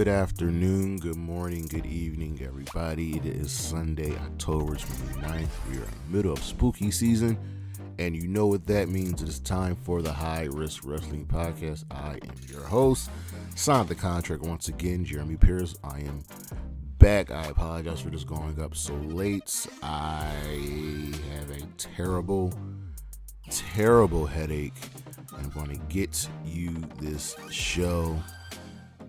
Good afternoon, good morning, good evening, everybody. It is Sunday, October 29th. We are in the middle of spooky season, and you know what that means. It is time for the High Risk Wrestling Podcast. I am your host, signed the contract once again, Jeremy Pierce. I am back. I apologize for just going up so late. I have a terrible headache. I'm going to get you this show.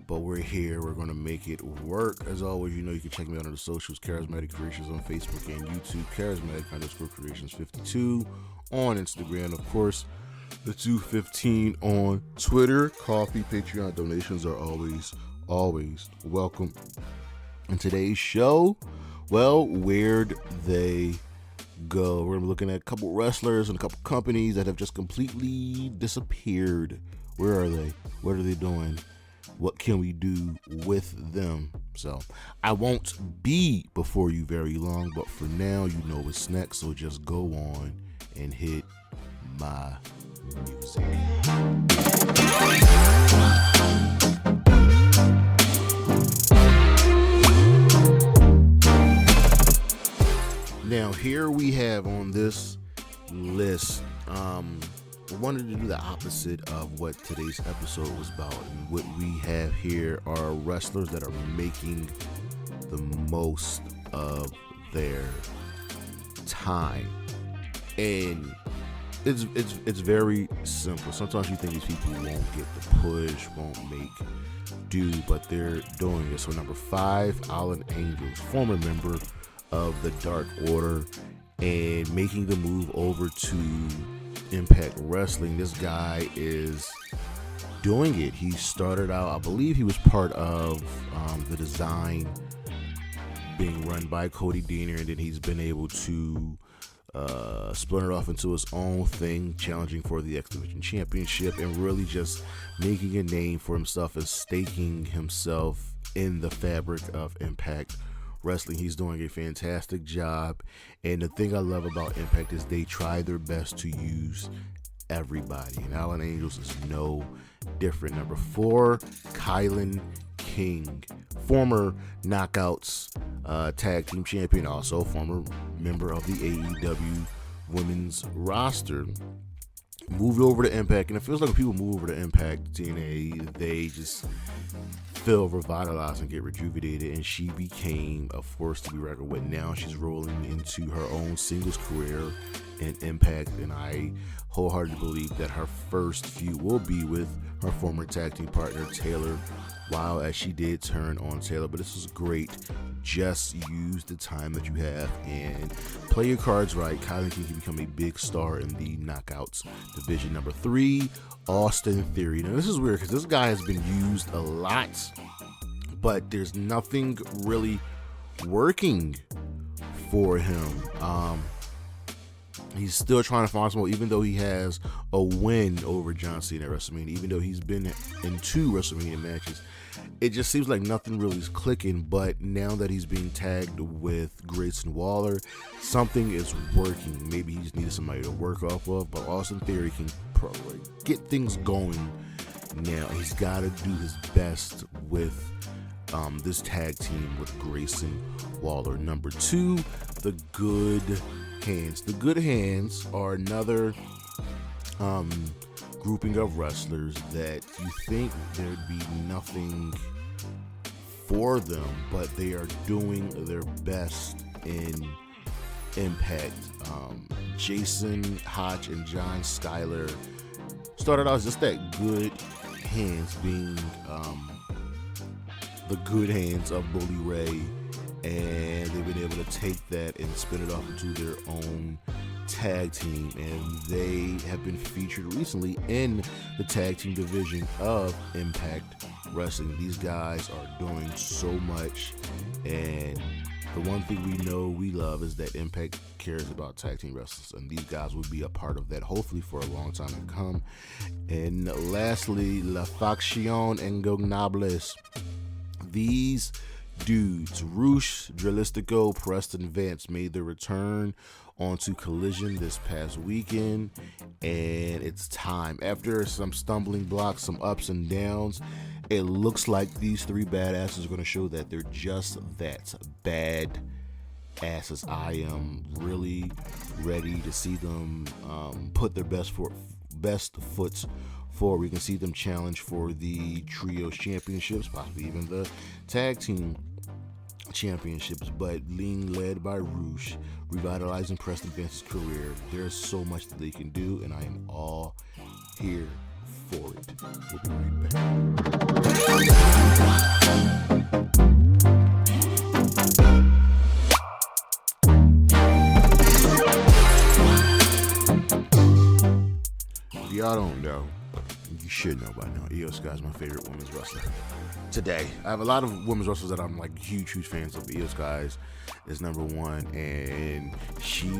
But we're here. We're going to make it work. As always, you know you can check me out on the socials, Charismatic Creations on Facebook and YouTube, Charismatic_Creations52 on Instagram. Of course, the 215 on Twitter. Coffee, Patreon donations are always welcome. In today's show, well, where'd they go? We're going to be looking at a couple wrestlers and a couple companies that have just completely disappeared. Where are they? What are they doing? What can we do with them? So I won't be before you very long, but for now, you know what's next. So just go on and hit my music. Now here we have on this list, I wanted to do the opposite of what today's episode was about. And what we have here are wrestlers that are making the most of their time. And it's very simple. Sometimes you think these people won't get the push, won't make do, but they're doing it. So number 5, Alan Angels, former member of the Dark Order, and making the move over to Impact Wrestling. This guy is doing it. He started out, I believe he was part of the design being run by Cody Deaner, and then he's been able to splinter off into his own thing, challenging for the X Division Championship and really just making a name for himself and staking himself in the fabric of Impact Wrestling. He's doing a fantastic job, and the thing I love about Impact is they try their best to use everybody, and Alan Angels is no different. Number 4, Kylan King, former Knockouts tag team champion, also former member of the AEW women's roster, moved over to Impact, and it feels like when people move over to Impact TNA, they just feel revitalized and get rejuvenated, and she became a force to be reckoned with. Now she's rolling into her own singles career in Impact, and I wholeheartedly believe that her first feud will be with her former tag team partner Taylor, while as she did turn on Taylor. But this is great. Just use the time that you have and play your cards right. Kylan King can become a big star in the Knockouts division. Number 3, Austin Theory. Now this is weird because this guy has been used a lot, but there's nothing really working for him. He's still trying to find someone, even though he has a win over John Cena at WrestleMania, even though he's been in 2 WrestleMania matches. It just seems like nothing really is clicking, but now that he's being tagged with Grayson Waller, something is working. Maybe he just needed somebody to work off of, but Austin Theory can probably get things going now. He's got to do his best with this tag team with Grayson Waller. Number 2, the Good Hands. The Good Hands are another grouping of wrestlers that you think there'd be nothing for them, but they are doing their best in Impact. Jason Hodge and John Schuyler started out as just that Good Hands, being the Good Hands of Bully Ray, and they've been able to take that and spin it off into their own tag team, and they have been featured recently in the tag team division of Impact Wrestling. These guys are doing so much, and the one thing we know we love is that Impact cares about tag team wrestlers, and these guys will be a part of that, hopefully for a long time to come. And lastly, La Faction Ingobernables. These Dudes, Roosh, Drilistico, Preston Vance made their return onto Collision this past weekend, and it's time. After some stumbling blocks, some ups and downs, it looks like these three badasses are going to show that they're just that bad asses. I am really ready to see them put their best foot forward. We can see them challenge for the Trios Championships, possibly even the Tag Team Championships, but being led by Roosh, revitalizing Preston Vance's career. There's so much that they can do, and I am all here for it. We'll be right back. If y'all don't know, you should know by now, IYO SKY is my favorite women's wrestler today. I have a lot of women's wrestlers that I'm like huge fans of. IYO SKY is number one, and she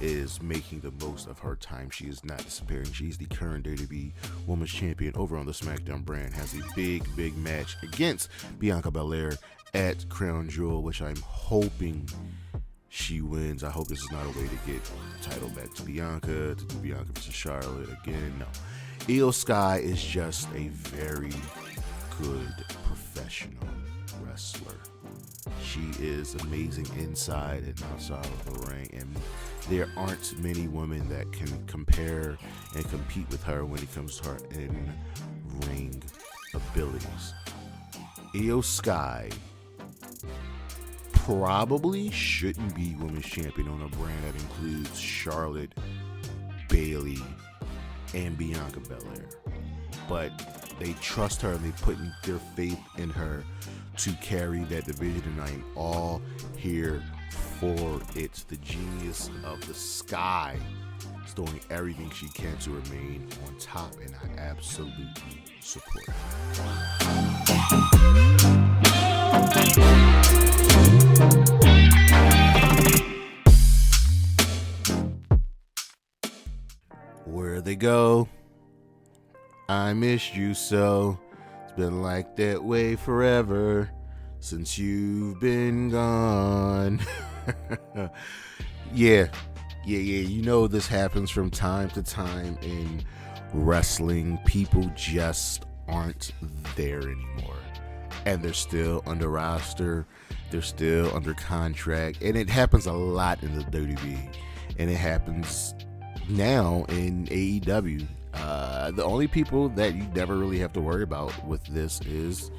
is making the most of her time. She is not disappearing. She's the current WWE Women's Champion over on the SmackDown brand. Has a big match against Bianca Belair at Crown Jewel, which I'm hoping she wins. I hope this is not a way to get the title back to Bianca, to do Bianca versus Charlotte again. No. IYO SKY is just a very good professional wrestler. She is amazing inside and outside of the ring, and there aren't many women that can compare and compete with her when it comes to her in-ring abilities. IYO SKY probably shouldn't be women's champion on a brand that includes Charlotte, Bayley, and Bianca Belair, but they trust her and they put their faith in her to carry that division, and I am all here for it. The genius of the Sky is doing everything she can to remain on top, and I absolutely support her. Where they go, I missed you so. It's been like that way forever since you've been gone. Yeah. You know this happens from time to time in wrestling. People just aren't there anymore, and they're still under roster. They're still under contract, and it happens a lot in the WWE, and it happens now in AEW. The only people that you never really have to worry about with this is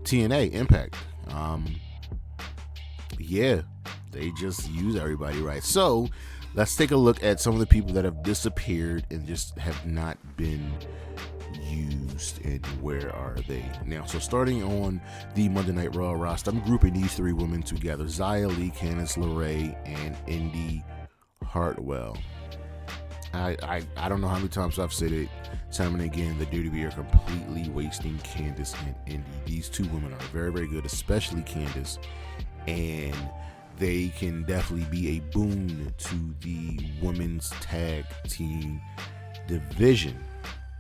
TNA, Impact. They just use everybody right. So let's take a look at some of the people that have disappeared and just have not been used, and where are they now. So starting on the Monday Night Raw roster, I'm grouping these three women together: Xia Li, Candice LeRae, and Indy Hartwell. I don't know how many times I've said it, time and again, the WWE are completely wasting Candice and Indy. These two women are very, very good, especially Candice, and they can definitely be a boon to the women's tag team division.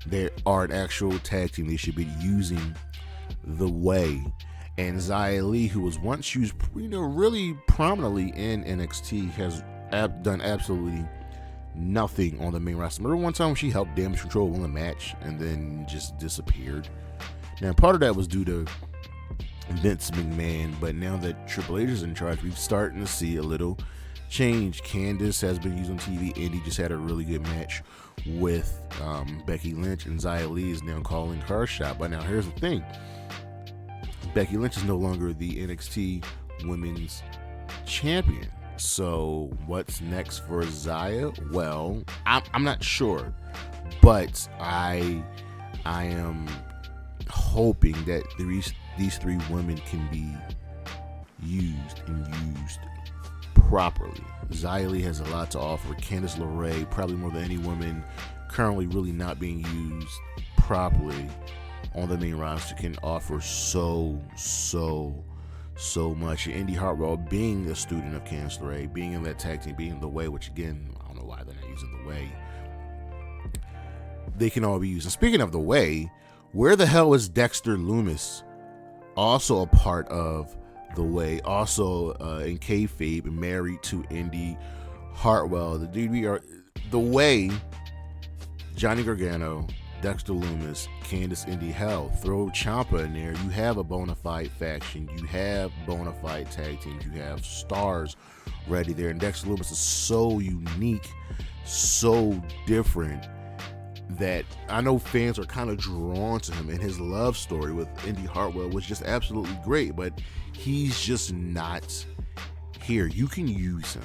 They are an actual tag team. They should be using the way. And Xia Li, who was once used, really prominently in NXT, has done absolutely nothing on the main roster. Remember one time she helped Damage Control win the match and then just disappeared? Now, part of that was due to Vince McMahon, but now that Triple H is in charge, we're starting to see a little change. Candice has been used on TV. Indy just had a really good match with Becky Lynch, and Xia Li is now calling her shot. But now here's the thing: Becky Lynch is no longer the NXT Women's Champion. So what's next for Xia? Well, I'm not sure, but I am hoping that these three women can be used properly. Xia Li has a lot to offer. Candice LeRae, probably more than any woman currently really not being used properly on the main roster, can offer so much. And Indy Hartwell, being a student of Candice LeRae, being in that tag team, being in the way, which again, I don't know why they're not using the way. They can all be used. And speaking of the way, where the hell is Dexter Lumis, also a part of the way. Also, in kayfabe, married to Indy Hartwell. The DB are the way. Johnny Gargano, Dexter Lumis, Candice Indy, hell, throw Ciampa in there. You have a bona fide faction. You have bona fide tag teams. You have stars ready there. And Dexter Lumis is so unique, so different, that I know fans are kind of drawn to him. And his love story with Indy Hartwell was just absolutely great. But he's just not here. You can use him.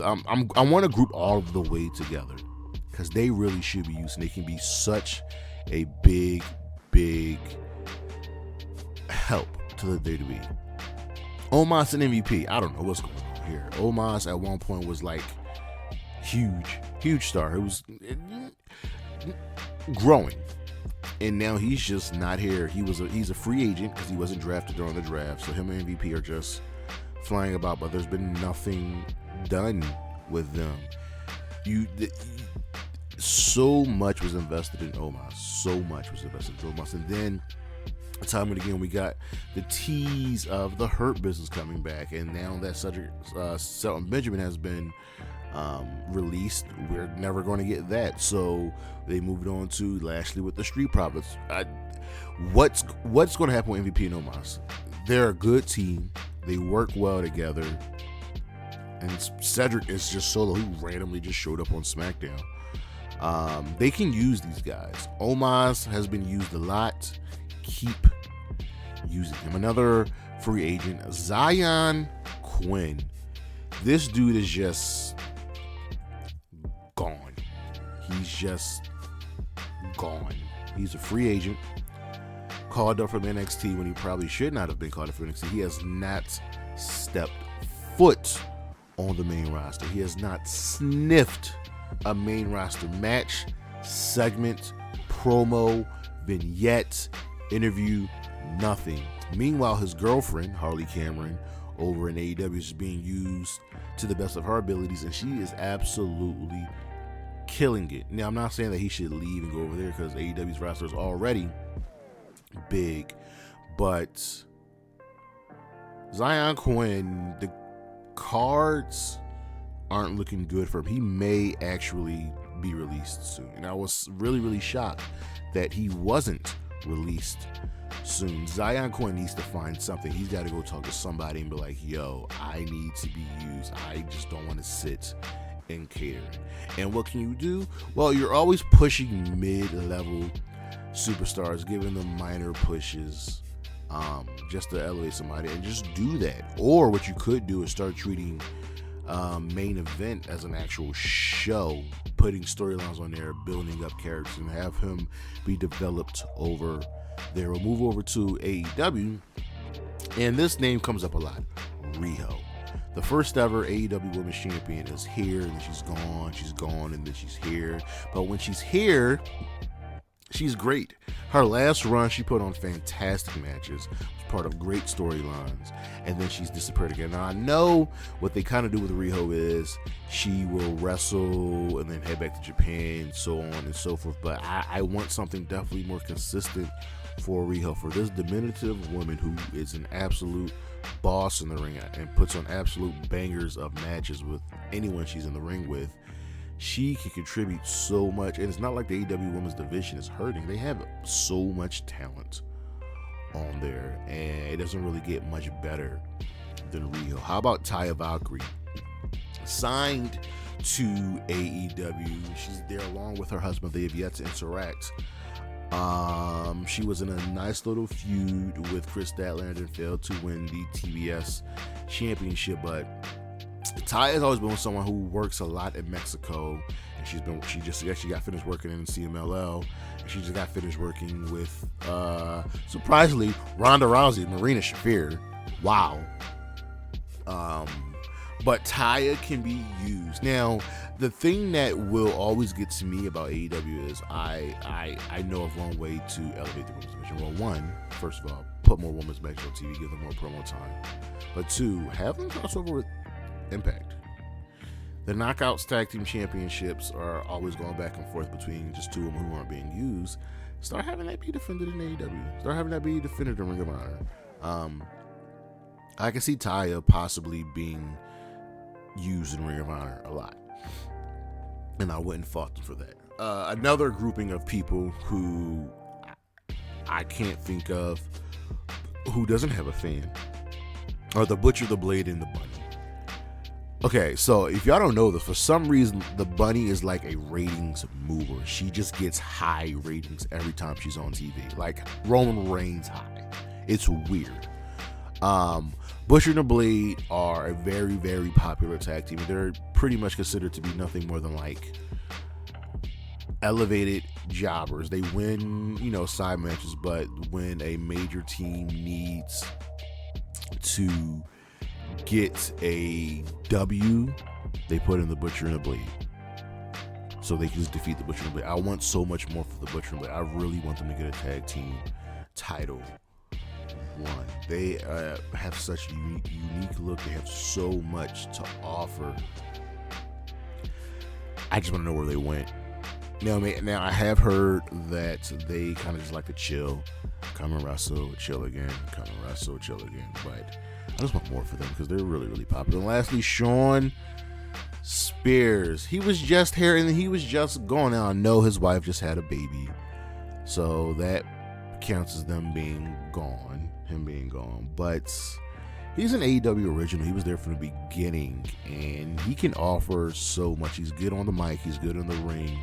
I want to group all of the way together, because they really should be used, and they can be such a big help to the WWE. Omos and MVP, I don't know what's going on here. Omos at one point was like huge star. It was growing, and now he's just not here. He's a free agent because he wasn't drafted during the draft. So him and MVP are just flying about, but there's been nothing done with them. So much was invested in Omos. And then time and again we got the tease of the Hurt Business coming back, and now that Shelton Benjamin has been released, we're never going to get that. So they moved on to Lashley with the Street Profits. What's going to happen with MVP and Omos? They're a good team. They work well together. And Cedric is just solo. He randomly just showed up on SmackDown. They can use these guys. Omos has been used a lot. Keep using him. Another free agent, Zion Quinn. This dude is just gone. He's just gone. He's a free agent. Called up from NXT when he probably should not have been called up from NXT. He has not stepped foot on the main roster. He has not sniffed a main roster match, segment, promo, vignette, interview, nothing. Meanwhile, his girlfriend, Harley Cameron, over in AEW is being used to the best of her abilities, and she is absolutely killing it. Now, I'm not saying that he should leave and go over there, because AEW's roster is already big, but Zion Quinn, the cards aren't looking good for him. He may actually be released soon, and I was really shocked that he wasn't released soon. Zion Quinn needs to find something. He's got to go talk to somebody and be like, yo, I need to be used. I just don't want to sit and cater. And what can you do? Well, you're always pushing mid-level superstars, giving them minor pushes, just to elevate somebody, and just do that. Or what you could do is start treating main event as an actual show, putting storylines on there, building up characters, and have him be developed over there. We'll move over to AEW, and this name comes up a lot, Riho. The first ever AEW Women's Champion is here, and then she's gone, and then she's here. But when she's here, she's great. Her last run, she put on fantastic matches, was part of great storylines, and then she's disappeared again. Now, I know what they kind of do with Riho is she will wrestle and then head back to Japan, so on and so forth, but I want something definitely more consistent for Riho, for this diminutive woman who is an absolute boss in the ring and puts on absolute bangers of matches with anyone she's in the ring with. She can contribute so much, and it's not like the AEW Women's Division is hurting. They have so much talent on there, and it doesn't really get much better than Riho. How about Taya Valkyrie? Signed to AEW. She's there along with her husband. They have yet to interact. She was in a nice little feud with Chris Statlander and failed to win the TBS championship, but Ty has always been someone who works a lot in Mexico, and she just actually got finished working in CMLL, and she just got finished working with surprisingly Ronda Rousey and Marina Shafir. Wow. But Taya can be used. Now, the thing that will always get to me about AEW is I know of one way to elevate the women's division. Well, one, first of all, put more women's matches on TV, give them more promo time. But two, have them cross over with Impact. The Knockouts Tag Team Championships are always going back and forth between just two women who aren't being used. Start having that be defended in AEW. Start having that be defended in Ring of Honor. I can see Taya possibly being used in Ring of Honor a lot, and I wouldn't fault them for that. Another grouping of people who I can't think of who doesn't have a fan are the Butcher, the Blade, and the Bunny. Okay, so if y'all don't know this, for some reason, the Bunny is like a ratings mover. She just gets high ratings every time she's on TV. Like Roman Reigns high. It's weird. Butcher and the Blade are a very, very popular tag team. They're pretty much considered to be nothing more than like elevated jobbers. They win, side matches, but when a major team needs to get a W, they put in the Butcher and the Blade, so they can just defeat the Butcher and the Blade. I want so much more for the Butcher and the Blade. I really want them to get a tag team title one. They have such a unique look. They have so much to offer. I just want to know where they went. Now I have heard that they kind of just like to chill, come and wrestle, chill again, come and wrestle, chill again. But I just want more for them because they're really, really popular. And lastly, Sean Spears. He was just here and he was just gone. Now I know his wife just had a baby, so that counts as them being gone, him being gone. But he's an AEW original. He was there from the beginning, and he can offer so much. He's good on the mic. He's good in the ring.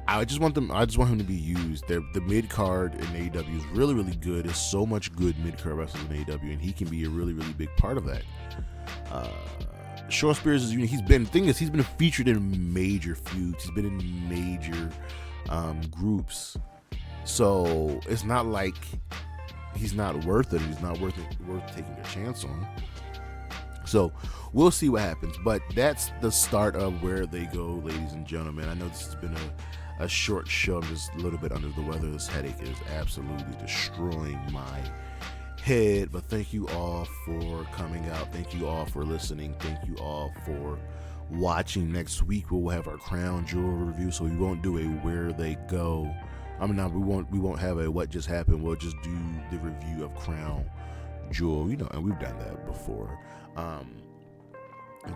I just want him to be used. The mid card in AEW is really, really good. There's so much good mid card wrestlers in AEW, and he can be a really, really big part of that. Sean Spears is unique. He's been featured in major feuds. He's been in major groups. So it's not like he's not worth it. He's not worth taking a chance on. So we'll see what happens. But that's the start of where they go, ladies and gentlemen. I know this has been a short show. I'm just a little bit under the weather. This headache is absolutely destroying my head. But thank you all for coming out. Thank you all for listening. Thank you all for watching. Next week we'll have our Crown Jewel review. So we won't do a where they go. We won't have a what just happened. We'll just do the review of Crown Jewel, and we've done that before.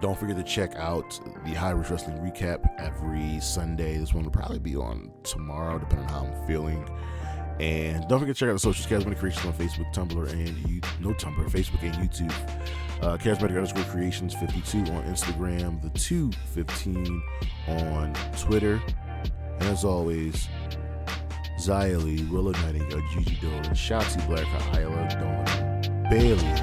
Don't forget to check out the High Risk Wrestling Recap every Sunday. This one will probably be on tomorrow, depending on how I'm feeling. And don't forget to check out the socials, Charismatic Creations on Facebook, Facebook and YouTube. Charismatic_Creations 52 on Instagram, the 215 on Twitter. And as always, Xia Li, Willow Nightingale, Gigi Dolan, Shotzi Black, Isla Dawn, Bailey,